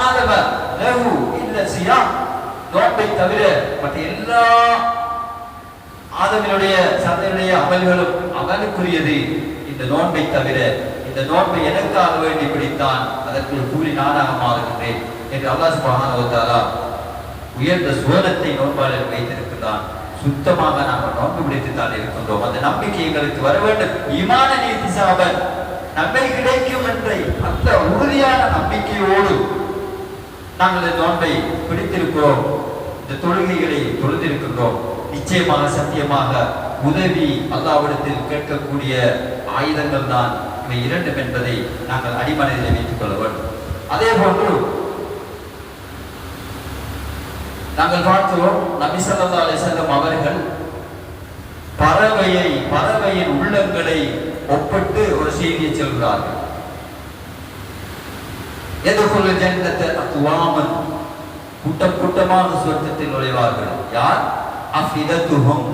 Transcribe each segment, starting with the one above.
ஆதம லஹு இல்ல சியாம். நோன்பை தவிர மற்ற எல்லா ஆதமினுடைய சந்தையுடைய அமல்களும் அவனுக்குரியது. இந்த நோன்பை தவிர, இந்த நோன்பை எனக்காக வேண்டி பிடித்தான், அதற்கு கூலி நானாக மாறுகின்றேன் என்று அல்லாஹ் சுப்ஹானஹு வ தஆலா உயர்ந்த சுவனத்தை நோன்பாளர் வைத்திருக்கிறான். சுத்தமாக நாங்கள் நோன்பு பிடித்துத்தான் இருக்கின்றோம். அந்த நம்பிக்கை எங்களுக்கு வர வேண்டும். ஈமான நீதிசாபன் நன்மை கிடைக்கும் என்ற அந்த உறுதியான நம்பிக்கையோடு நாங்கள் இந்த நோன்பை பிடித்திருக்கிறோம். இந்த தொழுகைகளை தொழுதிருக்கின்றோம். நிச்சயமாக சத்தியமாக உதவி அல்லாஹ்விடத்தில் கேட்கக்கூடிய ஆயுதங்கள் தான் இவை இரண்டும் என்பதை நாங்கள் அடிமனதில் வைத்துக் கொள்ள வேண்டும். அதே போன்று நாங்கள் பார்க்கிறோம், நபி ஸல்லல்லாஹு அலைஹி வஸல்லம் அவர்கள் பறவையின் உள்ளங்களை ஒப்பிட்டு ஒரு செய்தியை சொல்கிறார்கள். எதுகுல் ஜன்னத அக்வாமன், கூட்டம் கூட்டமாக சொர்க்கத்தில் நுழைவார்கள். யார்? அஃபிதத்துஹும்,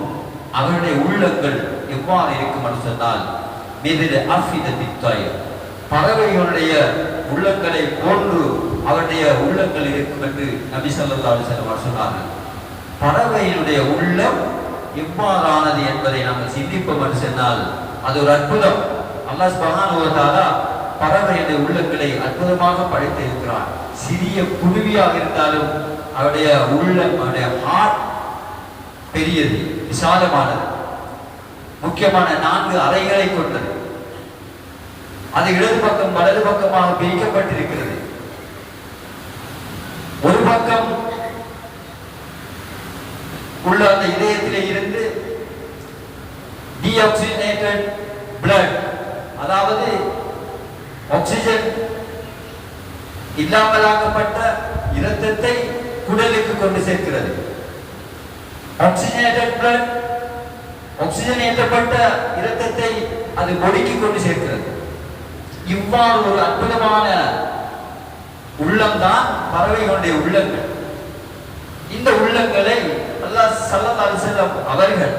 அவருடைய உள்ளங்கள் எவ்வாறு இருக்கும் என்று சொன்னால் மிதில் அஃபிதத்தித் தய்ர், பறவைகளுடைய உள்ளங்களை போன்று அவருடைய உள்ளங்கள் இருக்கும் என்று நபி ஸல்லல்லாஹு அலைஹி வஸல்லம் சொன்னார்கள். பறவையினுடைய உள்ளம் எவ்வாறானது என்பதை நாங்கள் சிந்திப்போம் என்று சொன்னால் அது ஒரு அற்புதம். அல்லாஹ் சுப்ஹானஹு வ தஆலா பறவையுடைய உள்ளங்களை அற்புதமாக படைத்திருக்கிறார். சிறிய குருவியாக இருந்தாலும் அவருடைய உள்ளம், அவருடைய ஹார்ட் பெரியது, விசாலமானது, முக்கியமான 4 அறைகளை கொண்டது. அது இடது பக்கம் வலது பக்கமாக பிரிக்கப்பட்டிருக்கிறது. ஒரு பக்கம் உள்ள அந்த இதயத்திலே இருந்து டீஆக்சிஜனேட்டட் பிளட், அதாவது ஆக்சிஜன் இல்லாமலாக்கப்பட்ட இரத்தத்தை குடலுக்கு கொண்டு சேர்க்கிறது. ஆக்சிஜனேட்டட் பிளட், ஆக்சிஜன் ஏற்றப்பட்ட இரத்தத்தை அது பொடிக்கு கொண்டு சேர்க்கிறது. இவ்வாறு ஒரு அற்புதமான உள்ளம்தான் பறவைகளுடைய உள்ளங்கள். இந்த உள்ளங்களை அல்லாஹ் ஸல்லல்லாஹு அலைஹி வஸல்லம் அவர்கள்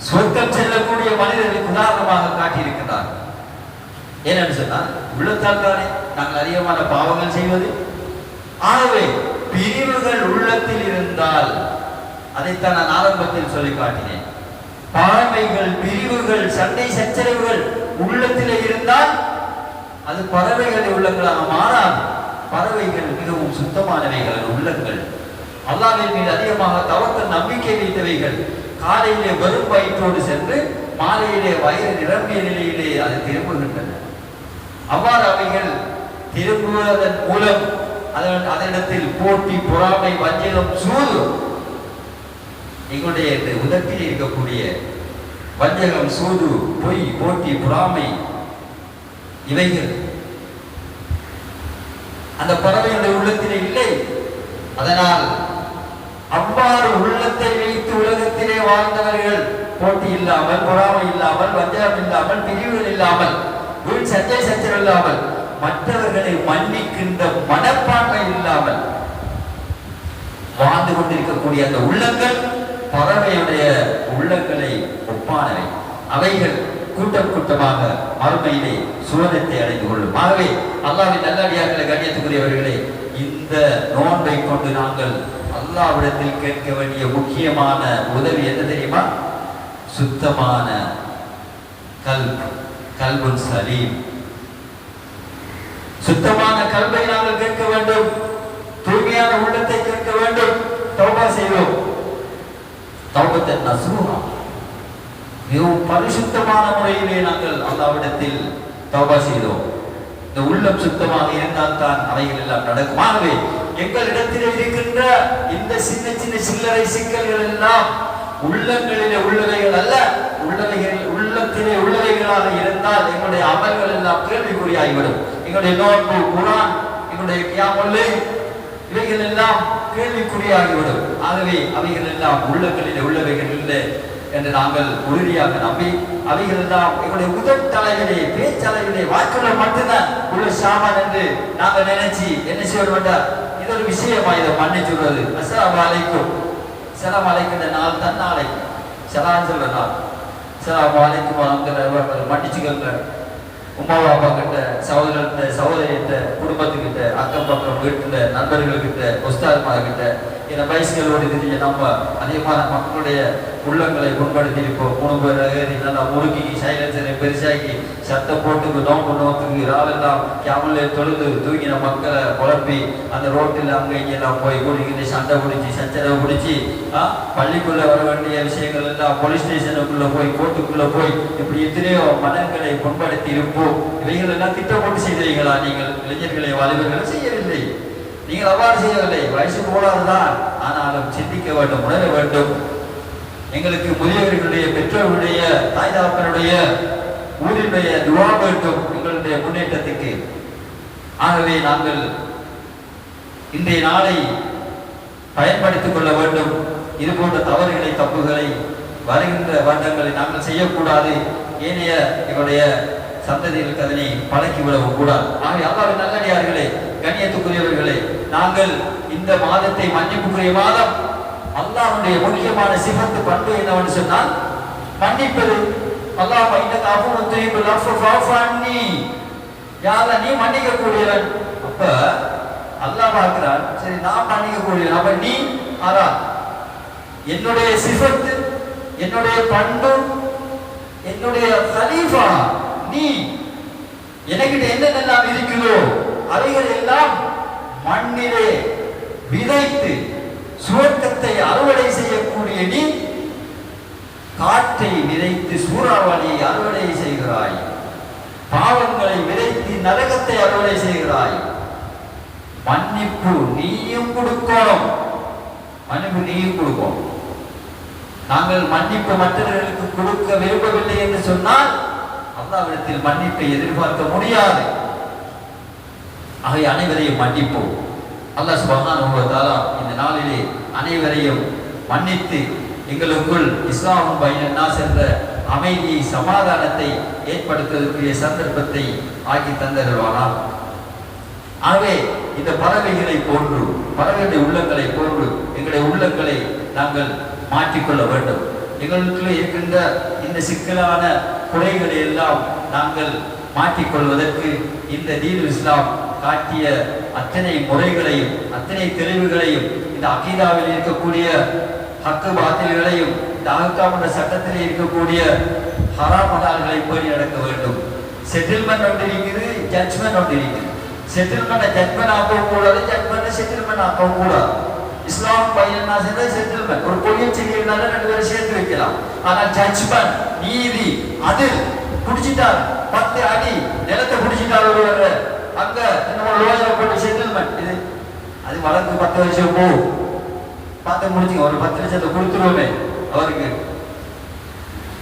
சொர்க்கம் செல்லக்கூடிய மனிதர்களுக்கு உதாரணமாக காட்டியிருக்கிறார். ஏனென்று சொன்னால் உள்ளத்தால் தானே நாங்கள் அதிகமான பாவங்கள் செய்வது. ஆகவே பிரிவுகள் உள்ளத்தில் இருந்தால், அதைத்தான் நான் ஆரம்பத்தில் சொல்லி காட்டினேன், பறவைகள் பிரிவுகள் சண்டை சச்சரவுகள் உள்ளத்திலே இருந்தால் அது பறவைகளை உள்ளங்களாக மாறாது. பறவைகள் மிகவும் சுத்தமானவைகள் உள்ளங்கள், அல்லாஹ்வின் மீது அதிகமாக தவக்கல் நம்பிக்கை வைத்தவைகள். காலையிலே வெறும் வயிற்றோடு சென்று மாலையிலே வயிறு நிரம்பிய நிலையிலே அது திரும்புகின்றன. அவ்வாறு அவைகள் திரும்புவதன் மூலம் அதனிடத்தில் போட்டி, பொறாமை, வஞ்சகம், சூது, எங்களுடைய உதட்டில் இருக்கக்கூடிய வஞ்சகம், சூது, பொய், போட்டி, பொறாமை, இவைகள் அந்த பறவையுடைய உள்ளத்திலே இல்லை. அதனால் அவ்வாறு உள்ளத்தை வைத்து உலகத்திலே வாழ்ந்தவர்கள் போட்டி இல்லாமல், பொறாமை இல்லாமல், வஞ்சகம் இல்லாமல், பிரிவுகள் இல்லாமல், வீண் சண்டை சச்சரவு இல்லாமல், மற்றவர்களை மன்னிக்கின்ற மனப்பான்மை இல்லாமல் வாழ்ந்து கொண்டிருக்கக்கூடிய அந்த உள்ளங்கள் பறவையுடைய உள்ளங்களை ஒப்பானவை. அவைகள் கூட்டம் கூட்டமாக மறுமையிலே சுவனத்தை அடைந்து கொள்ளும். ஆகவே அல்லாஹ்வின் நல்லடியார்களை, கண்ணியத்துக்குரியவர்களே, இந்த நோன்பை கொண்டு நாங்கள் அல்லாஹ்விடத்தில் கேட்க வேண்டிய முக்கியமான உதவி என்ன தெரியுமா? சுத்தமான கல்புன் சலீம், சுத்தமான கல்வை நாங்கள் கேட்க வேண்டும். தூய்மையான உள்ளத்தை கேட்க வேண்டும். தௌபா செய்வோம். தௌபத்தன் நஸூஹா, மிகவும் பரிசுத்தமான முறையிலே நாங்கள் அல்லாஹ்விடத்தில் தௌபா செய்தோம். இந்த உள்ளம் சுத்தமாக இருந்தால் தான் அவைகள் எல்லாம் நடக்கும். ஆகவே எங்களிடத்தில் இருக்கின்ற இந்த சின்ன சின்ன சில்லறை சிக்கல்கள் எல்லாம் உள்ளங்களிலே உள்ளவைகள் அல்ல, உள்ளத்திலே உள்ளவைகளாக இருந்தால் எங்களுடைய அமல்கள் எல்லாம் கேள்விக்குறியாகிவிடும். எங்களுடைய நோன்பு, குர்ஆன், எங்களுடைய கியாமுல் லைல், இவைகள் எல்லாம் கேள்விக்குறியாகிவிடும். ஆகவே அவைகள் எல்லாம் உள்ளங்களிலே உள்ளவைகள் இல்லை என்று நாங்கள் உறுதியாக நம்பி, அவைகள் எல்லாம் எங்களுடைய முதல் தலைவிலே, பேச்சளவிலே, வாக்குள்ள மட்டும்தான் உள்ள சாமான் என்று நாங்கள் நினைச்சு என்ன செய்ய வேண்டாம். இது ஒரு விஷயமா இதை மன்னி சொல்றது. அஸ்ஸலாமு அலைக்கும், சலாம் அலைக்கின்ற நாள் தான் நாளைக்கு சலாம் சொல்ற நாள். அஸ்ஸலாமு அலைக்கும் மன்னிச்சுக்கோங்க, உமா அப்பா கிட்ட, சகோதரர்கிட்ட, சகோதரிகிட்ட, குடும்பத்துக்கிட்ட, அக்கம் பக்கம் வீட்டுல, நண்பர்கள்கிட்ட, உஸ்தாத்மா கிட்ட, இந்த பைஸ்களோடு தெரிஞ்ச நம்ம அதிகமான மக்களுடைய உள்ளங்களை புண்படுத்தி இருப்போம். 3 பேர் நல்லா முறுக்கி சைலன்சரை பெருசாக்கி சத்தம் போட்டுக்கு நோம்பு நோக்குக்கு ராவெல்லாம் கேமலே தொழுது தூங்கின மக்களை குழப்பி அந்த ரோட்டில் அங்கே இங்கெல்லாம் போய் கூடிக்கிட்டு சண்டை பிடிச்சி சச்சரவு பிடிச்சி பள்ளிக்குள்ள வர வேண்டிய விஷயங்கள் எல்லாம் போலீஸ் ஸ்டேஷனுக்குள்ள போய் கோர்ட்டுக்குள்ள போய் இப்படி எத்தனையோ மனங்களை புண்படுத்தி இருப்போம். இவைகள் எல்லாம் திட்டப்பட்டு செய்தீங்களா? நீங்கள் இளைஞர்களை வாலிபர்களை செய்யவில்லை, நீங்கள் அவ்வாறு செய்யவில்லை. வயசு போடாதுதான், ஆனாலும் சிந்திக்க வேண்டும், உணர வேண்டும். எங்களுக்கு முதியவர்களுடைய, பெற்றோர்களுடைய, தாய் தாப்பனுடைய, ஊரினுடைய துவா வேண்டும் எங்களுடைய முன்னேற்றத்துக்கு. ஆகவே நாங்கள் இன்றைய நாளை பயன்படுத்திக் கொள்ள வேண்டும். இது போன்ற தவறுகளை, தப்புகளை வருகின்ற வருடங்களை நாங்கள் செய்யக்கூடாது. ஏனைய எங்களுடைய சந்ததிகளுக்கு அதனை பழக்கிவிடவும் கூடாது. ஆகவே அல்லாஹ்வின் நல்லடியார்களே, கண்ணியத்துக்குரியவர்களே, நாங்கள் இந்த மாதத்தை மன்னிப்புக்குரிய மாதம். அல்லாஹ்வுடைய முக்கியமான சிஃபத்து பண்பு என்னவென்று சொன்னால் மன்னிப்பது. அல்லாஹ் இன்னக அஃபூன் துஹிப்புல் அஃவ ஃபஅஃபு அன்னி, யா அல்லாஹ் நீ மன்னிக்க கூடியவன். அப்ப அல்லாஹ் பார்க்கிறான், சரி நான் மன்னிக்க கூடியவன், அப்ப நீ ஆரா என்னுடைய சிஃபத்து, என்னுடைய பண்பு, என்னுடைய கலீஃபா நீ, எனக்கிட்ட என்னென்னலாம் இருக்கிறதோ அவைகள் எல்லாம் மண்ணிலே விதைத்து சுவர்க்கத்தை அறுவடை செய்யக்கூடிய நீ, காற்றை விதைத்து சூறாவளியை அறுவடை செய்கிறாய், பாவங்களை விதைத்து நரகத்தை அறுவடை செய்கிறாய். மன்னிப்பு நீயும் கொடுக்கணும், மன்னிப்பு நீயும் கொடுக்கணும். நாங்கள் மன்னிப்பு மற்றவர்களுக்கு கொடுக்க விரும்பவில்லை என்று சொன்னால் அல்லாஹ்விடத்தில் மன்னிப்பை எதிர்பார்க்க முடியாது. ஆகவே அனைவரையும் மன்னிப்போம். அல்லாஹ் சுப்ஹானஹு வ தஆலா இந்த நாளிலே அனைவரையும் மன்னித்து எங்களுக்குள் இஸ்லாம் பைனன்னாஸ் என்ற அமைதியை, சமாதானத்தை ஏற்படுத்துவதற்குரிய சந்தர்ப்பத்தை ஆக்கி தந்தருவானார். ஆகவே இந்த பறவைகளை போன்று, பறவைகளுடைய உள்ளங்களை போன்று எங்களுடைய உள்ளங்களை நாங்கள் மாற்றிக்கொள்ள வேண்டும். எங்களுக்குள்ளே இருக்கின்ற இந்த சிக்கலான குறைகளை எல்லாம் நாங்கள் மாற்றிக்கொள்வதற்கு இந்த தீனுல் இஸ்லாம் காட்டிய அத்தனை முறைகளையும், அத்தனை தெளிவுகளையும், இந்த அகீதாவில் இருக்கக்கூடிய ஹக்கு பாத்தில்களையும், இந்த அஹ்காம் என்ற சட்டத்தில் இருக்கக்கூடிய ஹராம் ஹலால்களை பேணி நடக்க வேண்டும். செட்டில்மெண்ட் ஒன்று இருக்குது, ஜட்ஜ்மெண்ட் ஒன்று இருக்குது. செட்டில்மெண்ட் ஜட்ஜ்மெண்ட் ஆக்கவும் கூடாது, ஜட்ஜ்மெண்ட் செட்டில்மெண்ட் ஆக்கவும் கூடாது. இஸ்லாம் பையனா சேர்ந்த செட்டில்மெண்ட், ஒரு பொய்யை செய்யறதுனால 2 பேரும் சேர்த்து வைக்கலாம். ஆனால் ஜட்ஜ்மெண்ட், நீதி, அது குடிச்சிட்டார் 10 அடி நிலத்தை குடிச்சிட்டார் ஒருவர், அங்க நம்ம லோயரை போட்டு செட்டில்மெண்ட், இது அது வழக்கு 10 வருஷம் போ பார்த்து முடிச்சுங்க, ஒரு 10 லட்சத்தை கொடுத்துருவோமே அவருக்கு.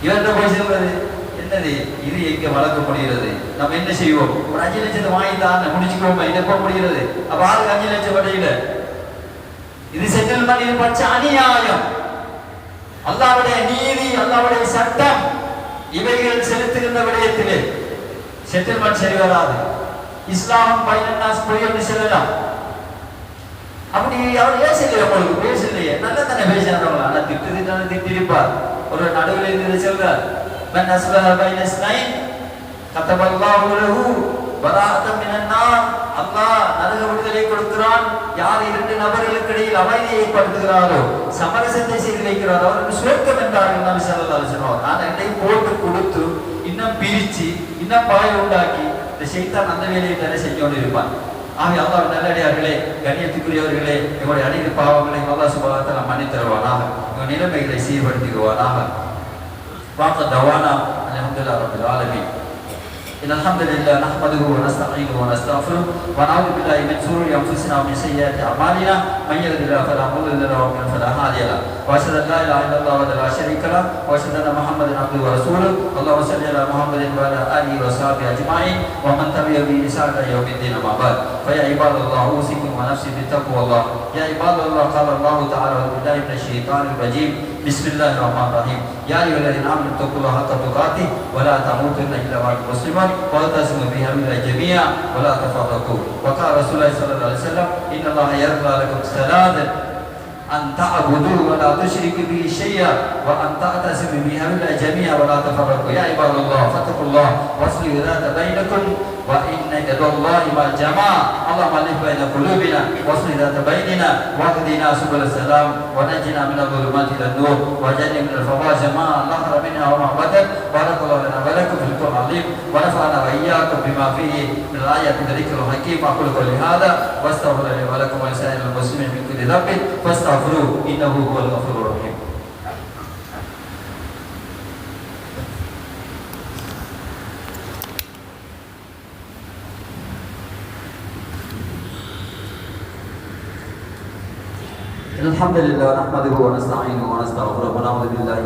இவர்கிட்ட போய் சொல்றது என்னது, இது எங்க வழக்க முடிகிறது, நம்ம என்ன செய்வோம், ஒரு 5 லட்சத்தை வாங்கித்தான் முடிச்சுக்கோமே, இதை போக முடிகிறது. அப்ப ஆளுக்கு 5 லட்சம் வரையில இது செட்டில்மெண்ட், இது பச்ச அநியாயம். அல்லாஹ்வுடைய நீதி, அல்லாஹ்வுடைய சட்டம், இவைகள் செலுத்துகின்ற விடயத்திலே செட்டில்மெண்ட் சரி வராது. இஸ்லாம் பைனன்னாஸ் பொய்யன்னு சொல்லலாம். அப்படி அவர் பேசலையே, உங்களுக்கு பேசலையே, நல்ல தானே பேசுறவங்க. ஆனா திட்டுதான் திட்டிருப்பார். ஒரு நடுவில் இருந்து சொல்றார், மன் அஸ்லஹ பைன ஸ்னைன் கதபல்லாஹு லஹு பராஅத்தன் மினன் நார். அல்லாஹ் நரக விடுதலை கொடுக்கிறான். யார் 2 நபர்களுக்கு இடையில் அமைதியை ஏற்படுத்துகிறாரோ, சமரசத்தை செய்து வைக்கிறாரோ, அவருக்கு சுவர்க்கம் என்றார்கள் நபி ஸல்லல்லாஹு அலைஹி வஸல்லம். ஆனா இதையும் போட்டு கொடுத்து இன்னும் பிரிச்சு இன்னும் பாய உண்டாக்கி இந்த ஷைத்தான் அந்த வேலையை தானே செஞ்சோடு இருப்பான். ஆகவே அல்லாஹ் நல்லடியார்களே, கண்ணியத்துக்குரியவர்களே, எங்களுடைய அனைத்து பாவங்களை அல்லாஹ் சுப்ஹானஹு வ தஆலா மன்னித்து தருவானாக, எங்கள் நிலைமைகளை சீர்படுத்திடுவானாக. வாக்க தவானா அல்ஹம்துலில்லாஹி ரப்பில் ஆலமீன். إن الحمد لله نحمده ونستعينه ونستغفره ونعوذ بالله من شرور أنفسنا ومن سيئات أعمالنا من يهده الله فلا مضل له ومن يضلل فلا هادي له وأشهد أن لا إله إلا الله وحده لا شريك له وأشهد أن محمدا عبده ورسوله اللهم صل على محمد وعلى آله وصحبه أجمعين ومن تبعهم بإحسان إلى يوم الدين أما بعد فيا عباد الله أوصيكم ونفسي بتقوى الله. يا عباد الله قال الله تعالى أعوذ بالله من الشيطان الرجيم بسم الله الرحمن الرحيم يا أيها الذين آمنوا اتقوا الله حق تقاته ولا تموتن إلا وأنتم مسلمون واعتصموا بحبل الله جميعا ولا تفرقوا وقال رسول الله صلى الله عليه وسلم إن الله يرضى لكم ثلاثا أن تعبدوا ولا تشركوا به شيئا وأن تعتصموا بحبل الله جميعا ولا تفرقوا يا عباد الله فاتقوا الله واصلحوا ذات بينكم وإن يد الله مع الجماعة اللهم ألف بين قلوبنا واصلح ذات بيننا واهدنا سبل السلام ونجنا من الظلمات إلى النور وجنبنا من الفواحش ما ظهر منها وما بطن بارك الله لنا ولكم في القرآن العظيم ونفعنا وإياكم بما فيه من الآيات والذكر الحكيم أقول قولي هذا واستغفر لي ولكم ولسائر المسلمين من كل ذنب فاستغفروه إنه هو الغفور الرحيم. الحمد لله نحمده ونستعينه ونستغفره ونعوذ بالله